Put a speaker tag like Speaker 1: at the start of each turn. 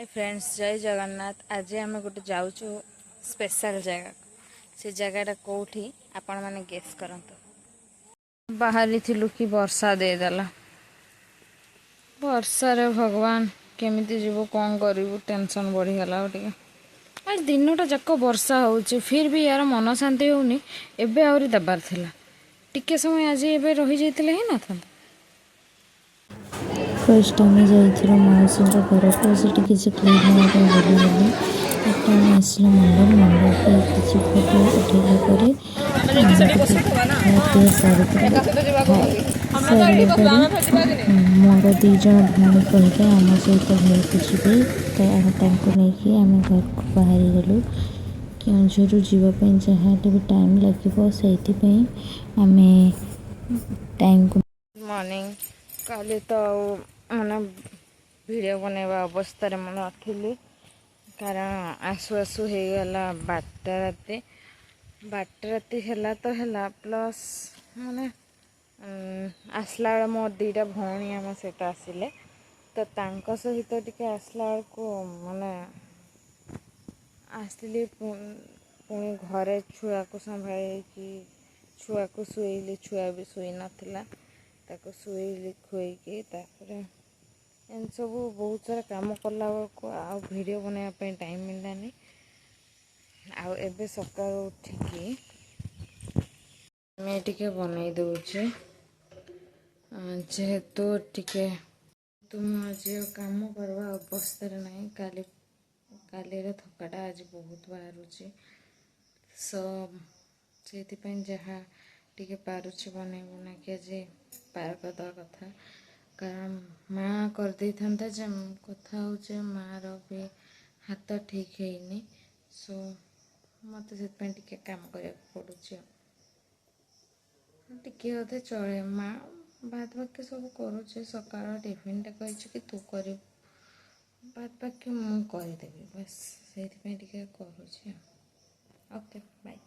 Speaker 1: Hi friends, जय जगन्नाथ। आज आम गोटे जाऊँ स्पेशल जगह। से जगहटा कौटी आपण मैंने गेस करंतु। बाहरी थिलु कि वर्षा देदेला। वर्षा रे भगवान केमिति जीवो कौन करू, टेंशन बढ़ीगला टे। आज दिनटा जाक वर्षा होउची, फिर भी यार मन शांति होनी। एबे आउरी दबार थिला टिके समय आज एबे रही जाइतिले ही नथन।
Speaker 2: फर्स्ट आम जाइए मौसी घर को सीटी किसी क्लिप नापी बुली तापर आम आसलु मंडल मंडल पे किसी फोटो उठेला खापी सारी मोर दीज भाई कहले आम सहित घर को जी तो नहीं आम घर को बाहरी गलु केउझर जावाई जहाँ भी टाइम लगे से आम टाइम को
Speaker 1: मॉर्निंग काली तो मैंने वीडियो बनवा अवस्था मैं नथी कारण आसु आसु हो गला 12टा राति है तो है प्लस माने आसला बेले मो दीटा भौणी आम सहित आसिले तो तांको सहित टिके आसला को माने आसली पुणी घरे छुआ को संभाली छुआ को शुएली छुआ भी शुई नाथिला ताको शुएली खुएकी तापर एन सब बहुत सारा काम कला बेलू आ वीडियो बनवाई टाइम मिललानी। आउ एबे सकाळ उठिकी मैं टिके बनई दूचे जेहेतु टिके तुम आज काम करवा अवस्था नहीं काली थकाटा आज बहुत बाहर सो से जहाँ टिके पारुची बनई बुना के आज पार करदा कथा कारण माँ कर दे था कथा हो मार भी हाथ ठीक है सो मत से टिके काम करने पड़ुची टिके अधे चले माँ बाद बाकी सब करुचे सकाळ टिफिन टा कही कि तू कर बाद बाकी मुझे करदेवी बस से करुचे। Okay bye.